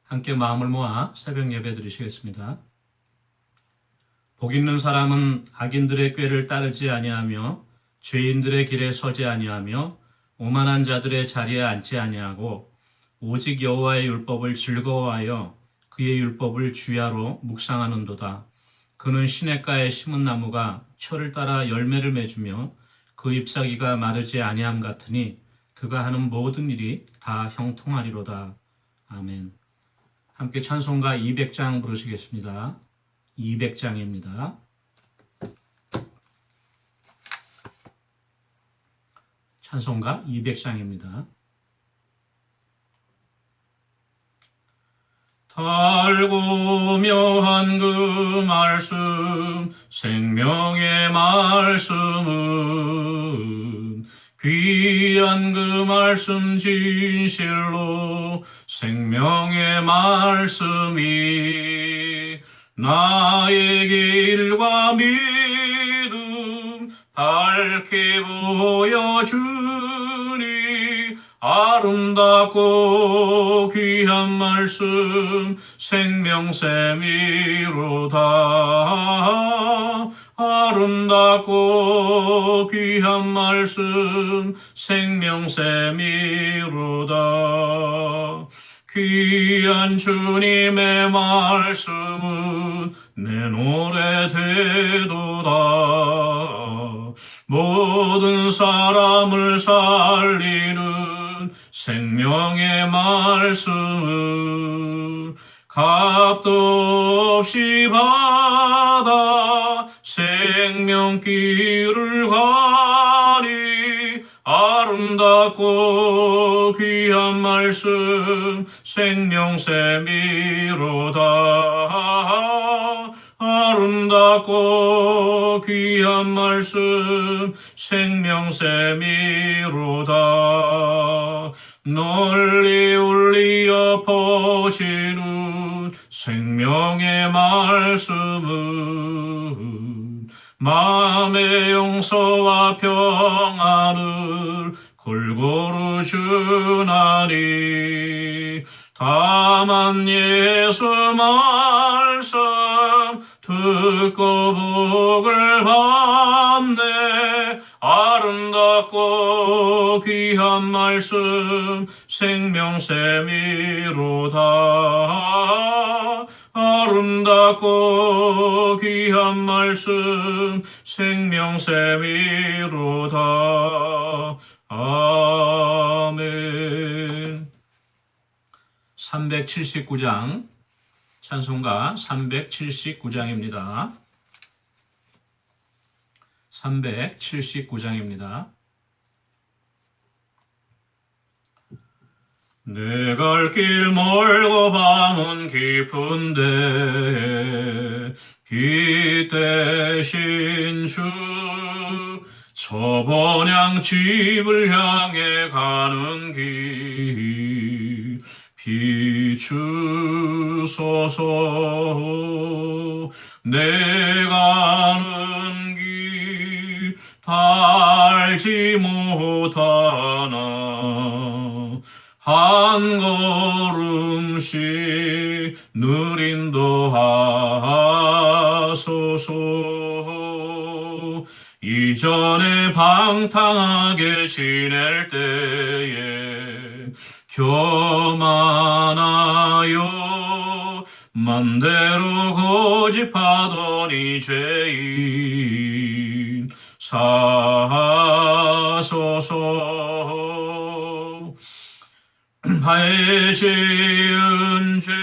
함께 마음을 모아 새벽 예배 드리시겠습니다. 복 있는 사람은 악인들의 꾀를 따르지 아니하며 죄인들의 길에 서지 아니하며 오만한 자들의 자리에 앉지 아니하고 오직 여호와의 율법을 즐거워하여 그의 율법을 주야로 묵상하는도다. 그는 시냇가에 심은 나무가 철을 따라 열매를 맺으며 그 잎사귀가 마르지 아니함 같으니 그가 하는 모든 일이 다 형통하리로다. 아멘. 함께 찬송가 200장 부르시겠습니다. 200장입니다. 찬송가 200장입니다. 달고 묘한 그 말씀, 생명의 말씀은 귀한 그 말씀 진실로 생명의 말씀이 나의 길과 믿음 밝게 보여주니 아름답고 귀한 말씀 생명샘이로다. 아름답고 귀한 말씀 생명샘이로다. 귀한 주님의 말씀은 내 노래 되도다. 모든 사람을 살리는 생명의 말씀은 값도 없이 받아 생명길을 가니 아름답고 귀한 말씀 생명샘이로다. 아름답고 귀한 말씀 생명샘이로다. 널리 울리어 퍼지는 생명의 말씀은 마음의 용서와 평안을 골고루 주나니 다만 예수 말씀 듣고 복을 받네. 아름답고 귀한 말씀 생명샘이로다. 아름답고 귀한 말씀 생명샘이로다. 아멘. 379장 찬송가 379장입니다. 379장입니다. 내 갈 길 멀고 밤은 깊은데 빛 대신 주 서번양 집을 향해 가는 길 비추소서. 내 가는 길 달지 못하나 한 걸음씩 늘 인도하소서. 이전에 방탕하게 지낼 때에 교만하여 맘대로 고집하던 이 죄인 사소서. 발 지은 죄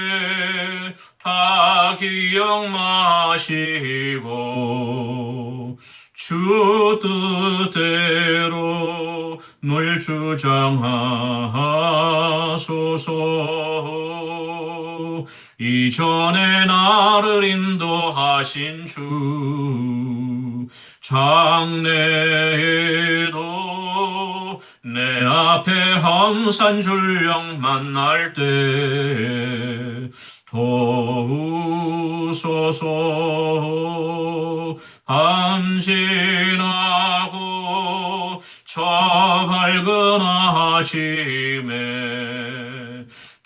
다 기억 마시고 주 뜻대로 늘 주장하소서. 이전에 나를 인도하신 주 장래에도 내 앞에 험산 줄령 만날 때 도우소서. 밤 지나고 저 밝은 아침에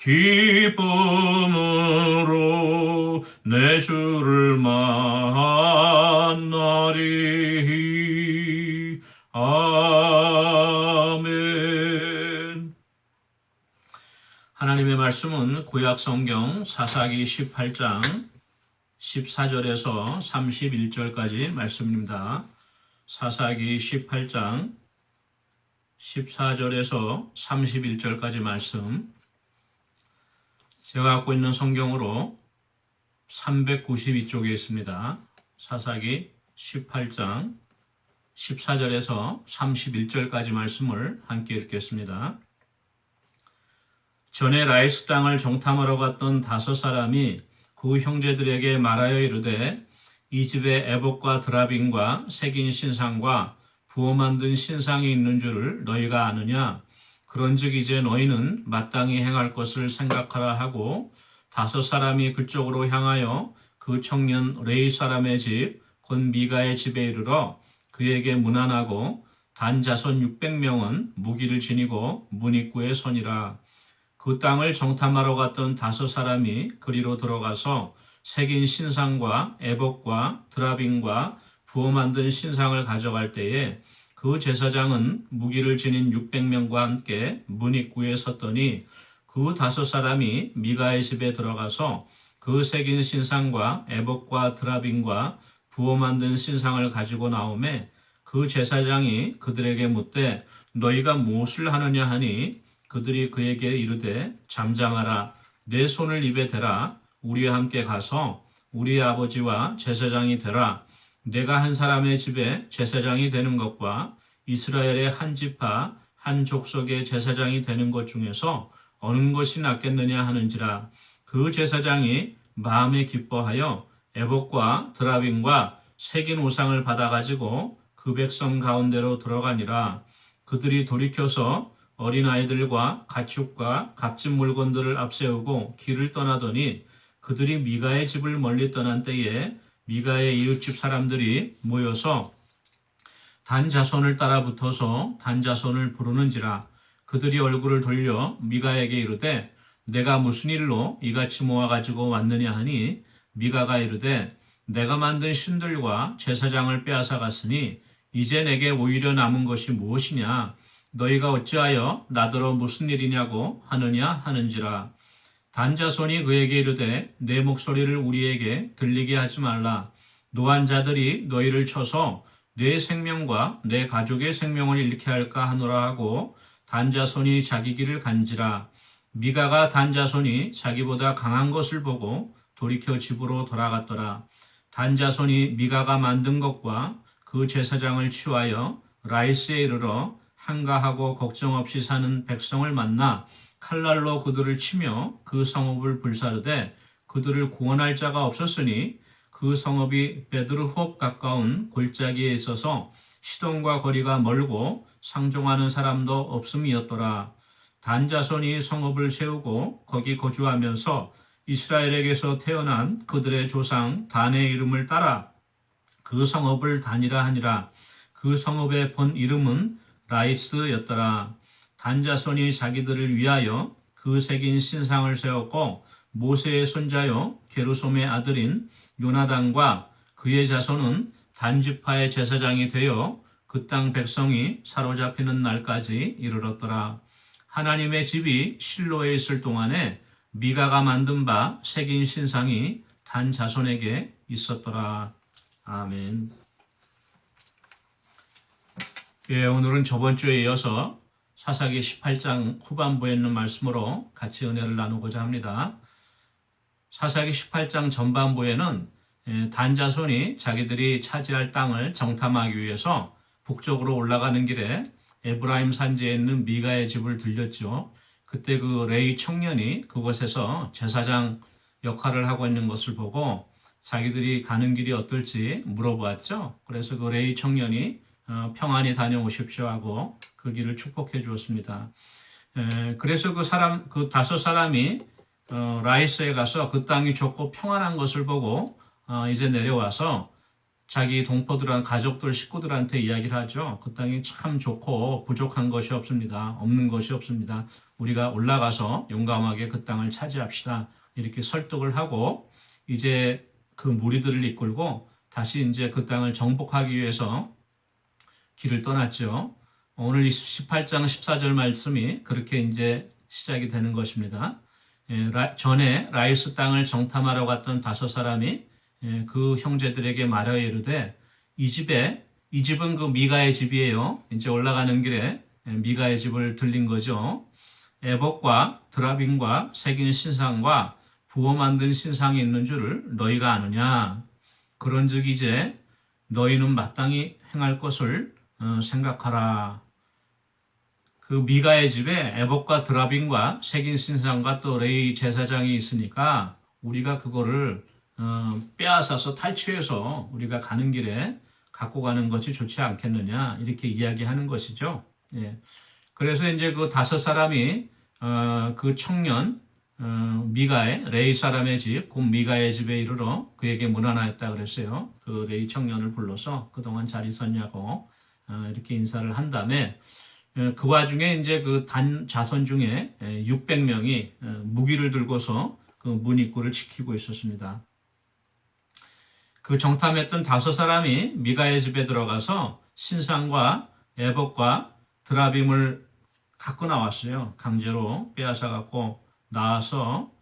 기쁨으로 내 주를 만나리. 아멘. 하나님의 말씀은 구약 성경 사사기 18장 14절에서 31절까지 말씀입니다. 사사기 18장 14절에서 31절까지 말씀. 제가 갖고 있는 성경으로 392쪽에 있습니다. 사사기 18장 14절에서 31절까지 말씀을 함께 읽겠습니다. 전에 라이스 땅을 정탐하러 갔던 5사람이 그 형제들에게 말하여 이르되 이 집에 에봇과 드라빔과 새긴 신상과 부어 만든 신상이 있는 줄을 너희가 아느냐? 그런즉 이제 너희는 마땅히 행할 것을 생각하라 하고 5사람이 그쪽으로 향하여 그 청년 레이 사람의 집 곧 미가의 집에 이르러 그에게 문안하고 단 자손 600명은 무기를 지니고 문 입구에 서니라. 그 땅을 정탐하러 갔던 5사람이 그리로 들어가서 새긴 신상과 에봇과 드라빔과 부어 만든 신상을 가져갈 때에 그 제사장은 무기를 지닌 600명과 함께 문 입구에 섰더니 그 5사람이 미가의 집에 들어가서 그 새긴 신상과 에봇과 드라빔과 부어 만든 신상을 가지고 나오매 그 제사장이 그들에게 묻되 너희가 무엇을 하느냐 하니 그들이 그에게 이르되 잠잠하라. 내 손을 입에 대라. 우리와 함께 가서 우리 아버지와 제사장이 되라. 내가 한 사람의 집에 제사장이 되는 것과 이스라엘의 한 지파 한 족속의 제사장이 되는 것 중에서 어느 것이 낫겠느냐 하는지라. 그 제사장이 마음에 기뻐하여 에봇과 드라빔과 새긴 우상을 받아가지고 그 백성 가운데로 들어가니라. 그들이 돌이켜서 어린아이들과 가축과 값진 물건들을 앞세우고 길을 떠나더니 그들이 미가의 집을 멀리 떠난 때에 미가의 이웃집 사람들이 모여서 단 자손을 따라 붙어서 단 자손을 부르는지라. 그들이 얼굴을 돌려 미가에게 이르되 내가 무슨 일로 이같이 모아가지고 왔느냐 하니 미가가 이르되 내가 만든 신들과 제사장을 빼앗아 갔으니 이제 내게 오히려 남은 것이 무엇이냐. 너희가 어찌하여 나더러 무슨 일이냐고 하느냐 하는지라. 단자손이 그에게 이르되 내 목소리를 우리에게 들리게 하지 말라. 노한 자들이 너희를 쳐서 내 생명과 내 가족의 생명을 잃게 할까 하노라 하고 단자손이 자기 길을 간지라. 미가가 단자손이 자기보다 강한 것을 보고 돌이켜 집으로 돌아갔더라. 단자손이 미가가 만든 것과 그 제사장을 취하여 라이스에 이르러 한가하고 걱정 없이 사는 백성을 만나 칼날로 그들을 치며 그 성읍을 불사르되 그들을 구원할 자가 없었으니 그 성읍이 베드르홉 가까운 골짜기에 있어서 시돈과 거리가 멀고 상종하는 사람도 없음이었더라. 단자손이 성읍을 세우고 거기 거주하면서 이스라엘에게서 태어난 그들의 조상 단의 이름을 따라 그 성읍을 단이라 하니라. 그 성읍의 본 이름은 라이스였더라. 단자손이 자기들을 위하여 그 새긴 신상을 세웠고 모세의 손자요 게르솜의 아들인 요나단과 그의 자손은 단지파의 제사장이 되어 그 땅 백성이 사로잡히는 날까지 이르렀더라. 하나님의 집이 실로에 있을 동안에 미가가 만든 바 새긴 신상이 단 자손에게 있었더라. 아멘. 예, 오늘은 저번 주에 이어서 사사기 18장 후반부에 있는 말씀으로 같이 은혜를 나누고자 합니다. 사사기 18장 전반부에는 단자손이 자기들이 차지할 땅을 정탐하기 위해서 북쪽으로 올라가는 길에 에브라임 산지에 있는 미가의 집을 들렸죠. 그때 그 레이 청년이 그곳에서 제사장 역할을 하고 있는 것을 보고 자기들이 가는 길이 어떨지 물어보았죠. 그래서 그 레이 청년이 평안히 다녀오십시오 하고 그 길을 축복해 주었습니다. 그래서 그 5사람이 라이스에 가서 그 땅이 좋고 평안한 것을 보고 이제 내려와서 자기 동포들한 가족들 식구들한테 이야기를 하죠. 그 땅이 참 좋고 부족한 것이 없습니다. 없는 것이 없습니다. 우리가 올라가서 용감하게 그 땅을 차지합시다. 이렇게 설득을 하고 이제 그 무리들을 이끌고 다시 이제 그 땅을 정복하기 위해서 길을 떠났죠. 오늘 18장 14절 말씀이 그렇게 이제 시작이 되는 것입니다. 전에 라이스 땅을 정탐하러 갔던 5사람이 그 형제들에게 말하여 이르되 이 집은 그 미가의 집이에요. 이제 올라가는 길에 미가의 집을 들린 거죠. 에봇과 드라빔과 새긴 신상과 부어 만든 신상이 있는 줄을 너희가 아느냐? 그런즉 이제 너희는 마땅히 행할 것을 생각하라. 그 미가의 집에 에봇과 드라빔과 새긴 신상과 또 레위 제사장이 있으니까 우리가 그거를 빼앗아서 탈취해서 우리가 가는 길에 갖고 가는 것이 좋지 않겠느냐 이렇게 이야기하는 것이죠. 예. 그래서 이제 그 5사람이 그 청년 미가의 레이 사람의 집, 곧 미가의 집에 이르러 그에게 문안하였다 그랬어요. 그 레이 청년을 불러서 그동안 잘 있었냐고 이렇게 인사를 한 다음에 그 와중에 이제 그 단 자손 중에 600명이 무기를 들고서 그 문 입구를 지키고 있었습니다. 그 정탐했던 5사람이 미가의 집에 들어가서 신상과 에봇과 드라빔을 갖고 나왔어요. 강제로 빼앗아 갖고 나와서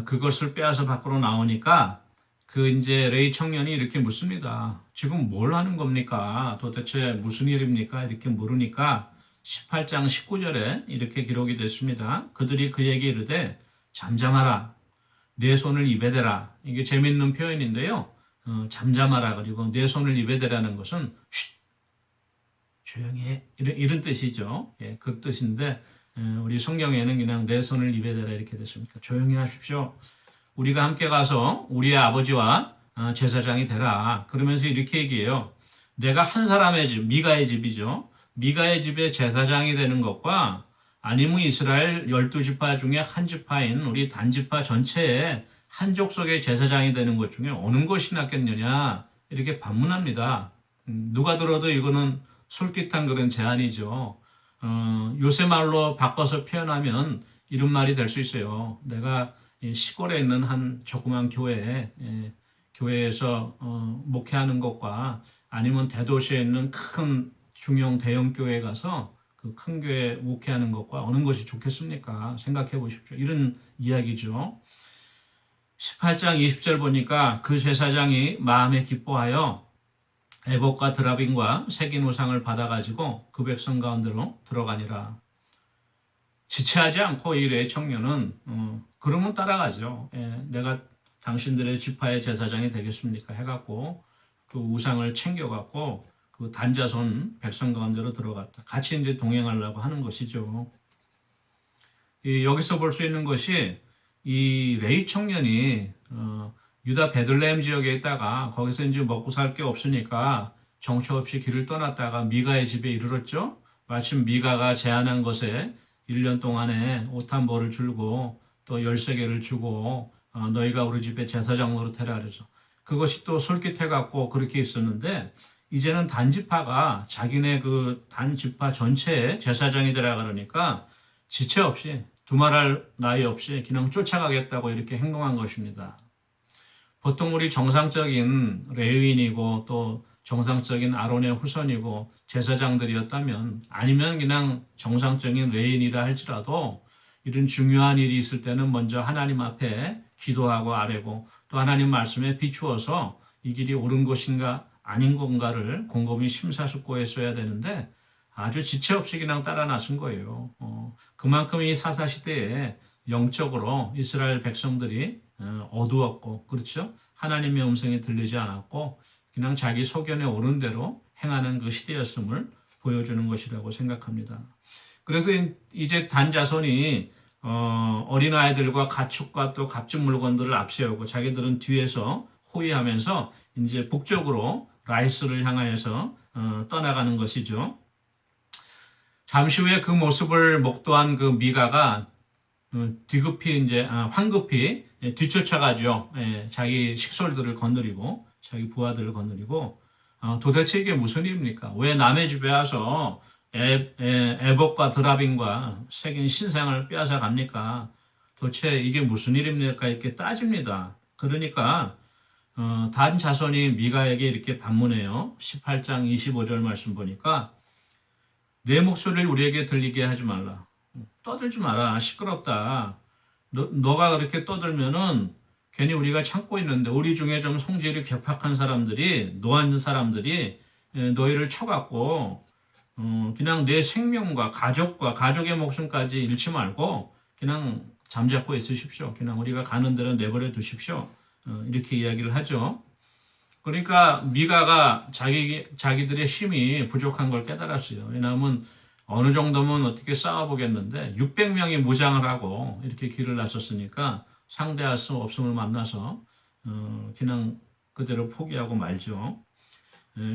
그것을 빼앗아 밖으로 나오니까 그 이제 레이 청년이 이렇게 묻습니다. 지금 뭘 하는 겁니까? 도대체 무슨 일입니까? 이렇게 물으니까 18장 19절에 이렇게 기록이 됐습니다. 그들이 그에게 이르되 잠잠하라. 내 손을 입에 대라. 이게 재밌는 표현인데요. 잠잠하라 그리고 내 손을 입에 대라는 것은 쉿, 조용히 해. 이런 뜻이죠. 예, 그 뜻인데 우리 성경에는 그냥 내 손을 입에 대라 이렇게 됐습니까? 조용히 하십시오. 우리가 함께 가서 우리의 아버지와 제사장이 되라. 그러면서 이렇게 얘기해요. 내가 한 사람의 집, 미가의 집이죠. 미가의 집의 제사장이 되는 것과 아니면 이스라엘 12지파 중에 한 지파인 우리 단지파 전체의 한 족속의 제사장이 되는 것 중에 어느 것이 낫겠느냐 이렇게 반문합니다. 누가 들어도 이거는 솔깃한 그런 제안이죠. 요새 말로 바꿔서 표현하면 이런 말이 될 수 있어요. 내가 시골에 있는 한 조그만 교회에서 목회하는 것과 아니면 대도시에 있는 큰 중형 대형 교회에 가서 그 큰 교회 목회하는 것과 어느 것이 좋겠습니까? 생각해 보십시오. 이런 이야기죠. 18장 20절 보니까 그 제사장이 마음에 기뻐하여 에봇과 드라빔과 새긴 우상을 받아가지고 그 백성 가운데로 들어가니라. 지체하지 않고 이 레위 청년은 그러면 따라가죠. 예, 내가 당신들의 지파의 제사장이 되겠습니까? 해갖고 그 우상을 챙겨갖고 그 단자손 백성 가운데로 들어갔다. 같이 이제 동행하려고 하는 것이죠. 여기서 볼 수 있는 것이 이 레위 청년이 유다 베들레헴 지역에 있다가 거기서 이제 먹고 살 게 없으니까 정처 없이 길을 떠났다가 미가의 집에 이르렀죠. 마침 미가가 제안한 것에 1년 동안에 옷 한 벌을 줄고 또 13개를 주고 너희가 우리 집에 제사장 노릇해라 그래서 그것이 또 솔깃해갖고 그렇게 있었는데 이제는 단지파가 자기네 그 단지파 전체의 제사장이 되라 그러니까 지체 없이 두말할 나위 없이 그냥 쫓아가겠다고 이렇게 행동한 것입니다. 보통 우리 정상적인 레위인이고 또 정상적인 아론의 후손이고 제사장들이었다면 아니면 그냥 정상적인 레위인이라 할지라도 이런 중요한 일이 있을 때는 먼저 하나님 앞에 기도하고 아뢰고 또 하나님 말씀에 비추어서 이 길이 옳은 것인가 아닌 건가를 곰곰이 심사숙고했어야 되는데 아주 지체 없이 그냥 따라 나선 거예요. 그만큼 이 사사시대에 영적으로 이스라엘 백성들이 어두웠고 그렇죠? 하나님의 음성이 들리지 않았고 그냥 자기 소견에 오른 대로 행하는 그 시대였음을 보여주는 것이라고 생각합니다. 그래서 이제 단자손이 어린아이들과 가축과 또 값진 물건들을 앞세우고 자기들은 뒤에서 호위하면서 이제 북쪽으로 라이스를 향하여서 떠나가는 것이죠. 잠시 후에 그 모습을 목도한 그 미가가 뒤급히 이제 황급히 뒤쫓아가죠. 자기 식솔들을 건드리고 자기 부하들을 건드리고 도대체 이게 무슨 일입니까? 왜 남의 집에 와서 에봇과 드라빈과 새긴 신상을 빼앗아 갑니까? 도대체 이게 무슨 일입니까? 이렇게 따집니다. 그러니까 단 자손이 미가에게 이렇게 반문해요. 18장 25절 말씀 보니까 내 목소리를 우리에게 들리게 하지 말라. 떠들지 마라. 시끄럽다. 너가 그렇게 떠들면은 괜히 우리가 참고 있는데 우리 중에 좀 성질이 괴팍한 사람들이 노한 사람들이 너희를 쳐갖고 그냥 내 생명과 가족과 가족의 목숨까지 잃지 말고 그냥 잠자코 있으십시오. 그냥 우리가 가는 대로 내버려 두십시오. 이렇게 이야기를 하죠. 그러니까 미가가 자기들의 힘이 부족한 걸 깨달았어요. 왜냐하면 어느 정도면 어떻게 싸워보겠는데 600명이 무장을 하고 이렇게 길을 나섰으니까 상대할 수 없음을 만나서 그냥 그대로 포기하고 말죠.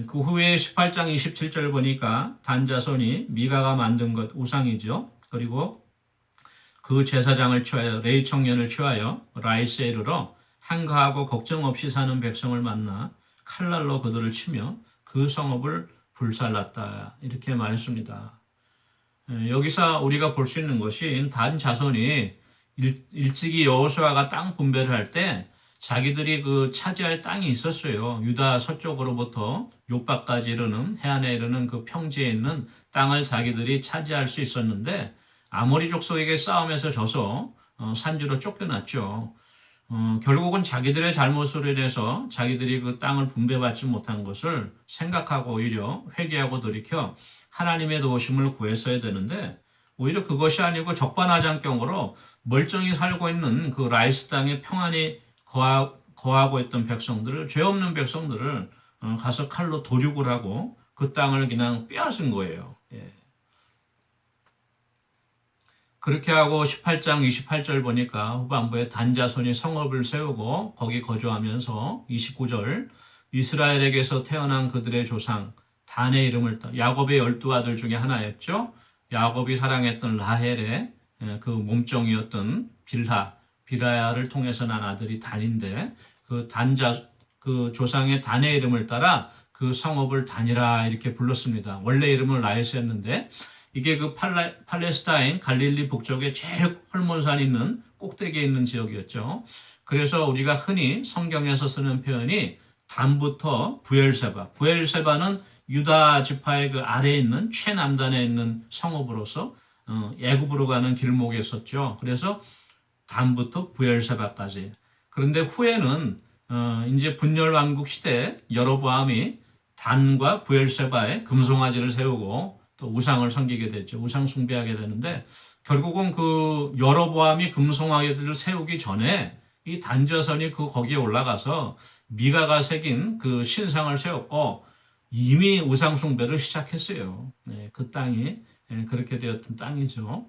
그 후에 18장 27절 보니까 단자손이 미가가 만든 것 우상이죠. 그리고 그 제사장을 취하여 레이 청년을 취하여 라이스에 이르러 한가하고 걱정 없이 사는 백성을 만나 칼날로 그들을 치며 그 성읍을 불살랐다. 이렇게 말했습니다. 여기서 우리가 볼 수 있는 것이 단 자손이 일찍이 여호수아가 땅 분배를 할 때 자기들이 그 차지할 땅이 있었어요. 유다 서쪽으로부터 욥바까지 이르는 해안에 이르는 그 평지에 있는 땅을 자기들이 차지할 수 있었는데 아모리 족속에게 싸움에서 져서 산지로 쫓겨났죠. 결국은 자기들의 잘못으로 인해서 자기들이 그 땅을 분배받지 못한 것을 생각하고 오히려 회개하고 돌이켜 하나님의 도우심을 구했어야 되는데 오히려 그것이 아니고 적반하장경으로 멀쩡히 살고 있는 그 라이스 땅에 평안히 거하고 있던 백성들을 죄 없는 백성들을 가서 칼로 도륙을 하고 그 땅을 그냥 빼앗은 거예요. 예. 그렇게 하고 18장 28절 보니까 후반부에 단자손이 성읍을 세우고 거기 거주하면서 29절 이스라엘에게서 태어난 그들의 조상 단의 이름을 야곱의 12아들 중에 하나였죠. 야곱이 사랑했던 라헬의 그 몸종이었던 빌하야를 통해서 난 아들이 단인데 그 조상의 단의 이름을 따라 그 성읍을 단이라 이렇게 불렀습니다. 원래 이름은 라이스였는데 이게 그 팔레스타인 갈릴리 북쪽에 제일 헐몬산 있는 꼭대기에 있는 지역이었죠. 그래서 우리가 흔히 성경에서 쓰는 표현이 단부터 부엘세바는 유다 지파의 그 아래에 있는 최남단에 있는 성읍으로서 애굽으로 가는 길목에 있었죠. 그래서 단부터 부엘세바까지. 그런데 후에는 이제 분열왕국 시대 여로보암이 단과 부엘세바에 금송아지를 세우고 또 우상을 섬기게 됐죠. 우상 숭배하게 되는데 결국은 그 여로보암이 금송아지를 세우기 전에 이 단자손이 거기에 올라가서 미가가 새긴 그 신상을 세웠고 이미 우상 숭배를 시작했어요. 네, 그 땅이 그렇게 되었던 땅이죠.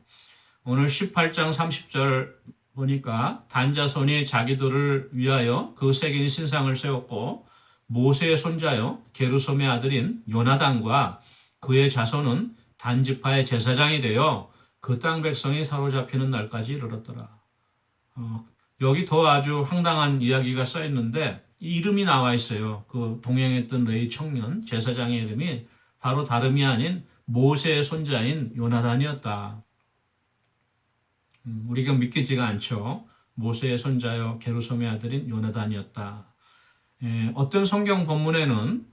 오늘 18장 30절 보니까 단자손이 자기들을 위하여 그 새긴 신상을 세웠고 모세의 손자요 게르솜의 아들인 요나단과 그의 자손은 단지파의 제사장이 되어 그 땅 백성이 사로잡히는 날까지 이르렀더라. 여기 더 아주 황당한 이야기가 써 있는데 이름이 나와 있어요. 그 동행했던 레이 청년 제사장의 이름이 바로 다름이 아닌 모세의 손자인 요나단이었다. 우리가 믿기지가 않죠. 모세의 손자요 게르솜의 아들인 요나단이었다. 어떤 성경 본문에는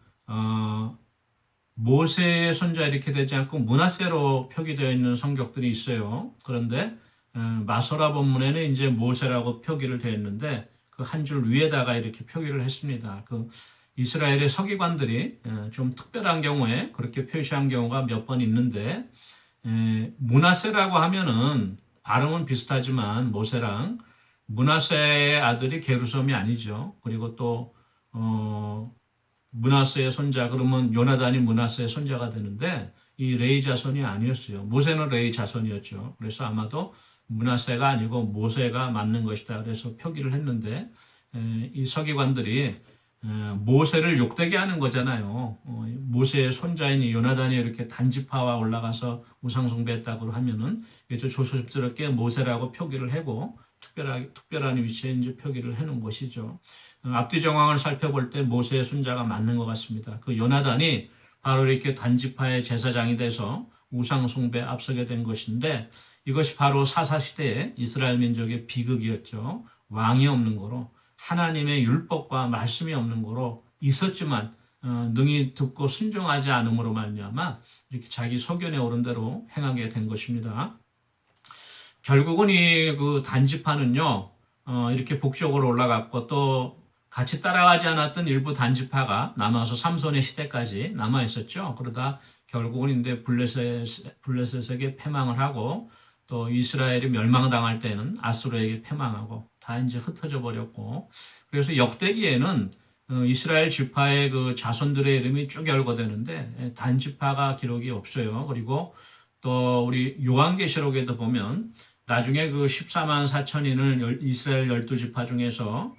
모세의 손자 이렇게 되지 않고 므낫세로 표기되어 있는 성격들이 있어요. 그런데 마소라 본문에는 이제 모세라고 표기를 되어 있는데 그 한 줄 위에다가 이렇게 표기를 했습니다. 그 이스라엘의 서기관들이 좀 특별한 경우에 그렇게 표시한 경우가 몇 번 있는데 므낫세라고 하면은 발음은 비슷하지만 모세랑 므낫세의 아들이 게르솜이 아니죠. 그리고 또 므낫세의 손자 그러면 요나단이 므낫세의 손자가 되는데 이 레이 자손이 아니었어요. 모세는 레이 자손이었죠. 그래서 아마도 므낫세가 아니고 모세가 맞는 것이다. 그래서 표기를 했는데 이 서기관들이 모세를 욕되게 하는 거잖아요. 모세의 손자인 요나단이 이렇게 단지파와 올라가서 우상숭배했다고 하면은 이제 조심스럽게 모세라고 표기를 하고 특별한 위치에 이제 표기를 해놓은 것이죠. 앞뒤 정황을 살펴볼 때 모세의 손자가 맞는 것 같습니다. 그 요나단이 바로 이렇게 단지파의 제사장이 돼서 우상 숭배에 앞서게 된 것인데 이것이 바로 사사시대의 이스라엘 민족의 비극이었죠. 왕이 없는 거로 하나님의 율법과 말씀이 없는 거로 있었지만 능히 듣고 순종하지 않음으로 말미암아 이렇게 자기 소견에 오른 대로 행하게 된 것입니다. 결국은 이 그 단지파는요, 이렇게 북쪽으로 올라갔고 또 같이 따라가지 않았던 일부 단지파가 남아서 삼손의 시대까지 남아 있었죠. 그러다 결국은 이제 블레셋에게 패망을 하고 또 이스라엘이 멸망당할 때는 아수르에게 패망하고 다 이제 흩어져 버렸고 그래서 역대기에는 이스라엘 지파의 그 자손들의 이름이 쭉 열거되는데 단지파가 기록이 없어요. 그리고 또 우리 요한계시록에도 보면 나중에 그 14만 4천인을 이스라엘 12지파 중에서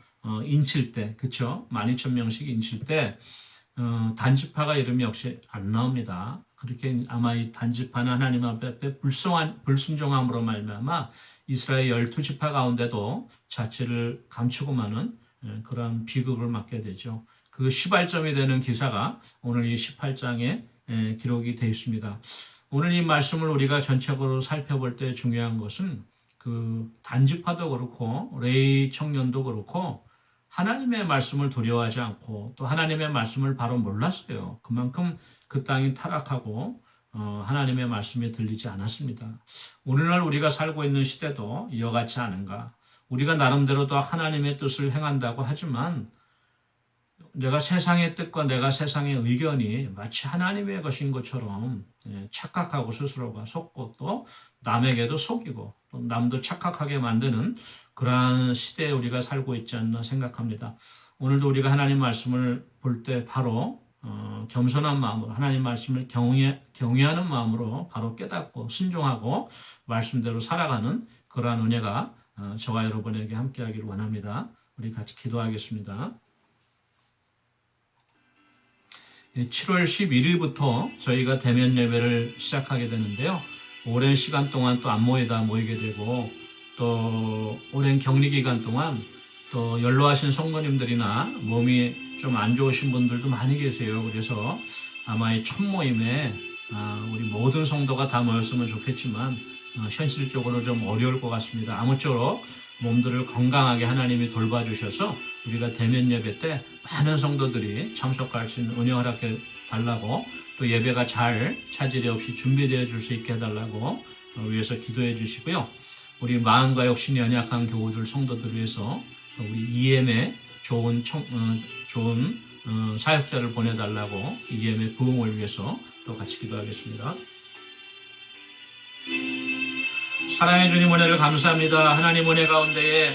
인칠 때, 그쵸? 12,000명씩 인칠 때 단지파가 이름이 역시 안 나옵니다. 그렇게 아마 이 단지파는 하나님 앞에 불순종함으로 말미암아 이스라엘 12지파 가운데도 자취를 감추고만은 그런 비극을 맞게 되죠. 그 시발점이 되는 기사가 오늘 이 18장에 기록이 되어 있습니다. 오늘 이 말씀을 우리가 전체적으로 살펴볼 때 중요한 것은 그 단지파도 그렇고 레위 청년도 그렇고 하나님의 말씀을 두려워하지 않고 또 하나님의 말씀을 바로 몰랐어요. 그만큼 그 땅이 타락하고 하나님의 말씀이 들리지 않았습니다. 오늘날 우리가 살고 있는 시대도 이와 같지 않은가? 우리가 나름대로도 하나님의 뜻을 행한다고 하지만 내가 세상의 뜻과 내가 세상의 의견이 마치 하나님의 것인 것처럼 착각하고 스스로가 속고 또 남에게도 속이고 또 남도 착각하게 만드는 그러한 시대에 우리가 살고 있지 않나 생각합니다. 오늘도 우리가 하나님 말씀을 볼 때 바로 겸손한 마음으로 하나님 말씀을 경외하는 마음으로 바로 깨닫고 순종하고 말씀대로 살아가는 그러한 은혜가 저와 여러분에게 함께하기를 원합니다. 우리 같이 기도하겠습니다. 7월 11일부터 저희가 대면 예배를 시작하게 되는데요. 오랜 시간 동안 또 안모에다 모이게 되고 또 오랜 격리 기간 동안 또 연로하신 성도님들이나 몸이 좀 안 좋으신 분들도 많이 계세요. 그래서 아마 이 첫 모임에 우리 모든 성도가 다 모였으면 좋겠지만 현실적으로 좀 어려울 것 같습니다. 아무쪼록 몸들을 건강하게 하나님이 돌봐주셔서 우리가 대면 예배 때 많은 성도들이 참석할 수 있는 은혜 허락해 달라고 또 예배가 잘 차질이 없이 준비되어 줄 수 있게 해달라고 위해서 기도해 주시고요. 우리 마음과 욕심이 연약한 교우들 성도들 위해서 우리 EM에 좋은 사역자를 보내달라고 EM의 부흥을 위해서 또 같이 기도하겠습니다. 사랑해 주님 은혜를 감사합니다. 하나님 은혜 가운데에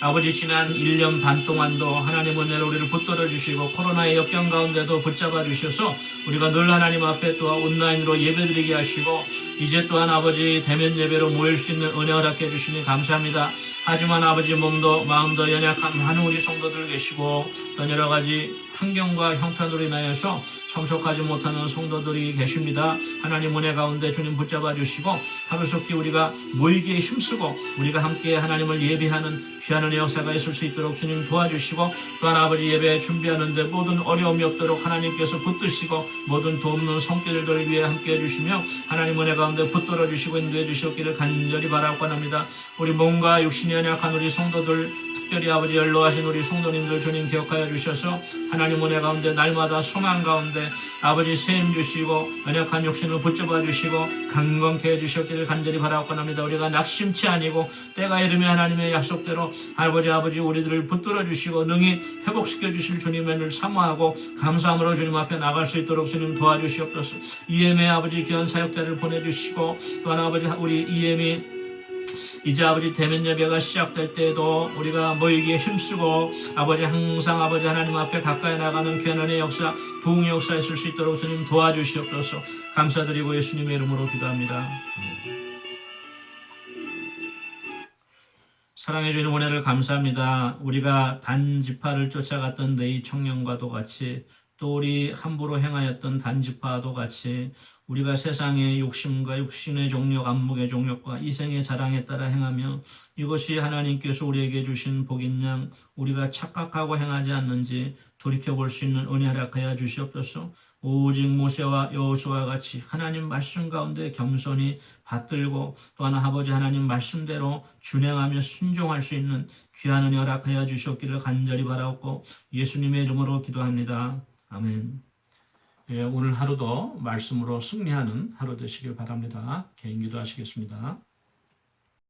아버지 지난 1년 반 동안도 하나님 은혜로 우리를 붙들어 주시고 코로나의 역경 가운데도 붙잡아 주셔서 우리가 늘 하나님 앞에 또한 온라인으로 예배드리게 하시고 이제 또한 아버지 대면 예배로 모일 수 있는 은혜 허락해 주시니 감사합니다. 하지만 아버지 몸도 마음도 연약한 많은 우리 성도들 계시고 또 여러 가지 환경과 형편으로 인하여서 참석하지 못하는 성도들이 계십니다. 하나님 은혜 가운데 주님 붙잡아 주시고 하루속히 우리가 모이기에 힘쓰고 우리가 함께 하나님을 예배하는 귀한 은혜 역사가 있을 수 있도록 주님 도와주시고 또한 아버지 예배 준비하는데 모든 어려움이 없도록 하나님께서 붙드시고 모든 돕는 손길들 위해 함께 해주시며 하나님 은혜 가운데 붙들어 주시고 인도해 주시옵기를 간절히 바라고 합니다. 우리 몸과 육신이 연약한 우리 성도들 특별히 아버지 연로하신 우리 성도님들 주님 기억하여 주셔서 하나님 은혜 가운데 날마다 소망 가운데 아버지 세임 주시고 연약한 육신을 붙잡아 주시고 강건케 해주셨기를 간절히 바라고 합니다. 우리가 낙심치 아니고 때가 이르면 하나님의 약속대로 아버지 우리들을 붙들어 주시고 능히 회복시켜 주실 주님을 사모하고 감사함으로 주님 앞에 나갈 수 있도록 주님 도와주시옵소서. EM의 아버지 귀한 사역자를 보내주시고 또한 아버지 우리 EM이 이제 아버지 대면 예배가 시작될 때에도 우리가 모이기에 힘쓰고 아버지 항상 아버지 하나님 앞에 가까이 나가는 귀한 은혜의 역사 부흥의 역사 있을 수 있도록 주님 도와주시옵소서. 감사드리고 예수님의 이름으로 기도합니다. 사랑해 주님 은혜를 감사합니다. 우리가 단지파를 쫓아갔던 레위 청년과도 같이 또 우리 함부로 행하였던 단지파도 같이 우리가 세상의 욕심과 육신의 종력, 안목의 종력과 이생의 자랑에 따라 행하며 이것이 하나님께서 우리에게 주신 복인 양 우리가 착각하고 행하지 않는지 돌이켜볼 수 있는 은혜 허락하여 주시옵소서. 오직 모세와 여호수아와 같이 하나님 말씀 가운데 겸손히 받들고 또 하나 아버지 하나님 말씀대로 준행하며 순종할 수 있는 귀한 은혜 허락하여 주셨기를 간절히 바라옵고 예수님의 이름으로 기도합니다. 아멘. 예, 오늘 하루도 말씀으로 승리하는 하루 되시길 바랍니다. 개인 기도하시겠습니다.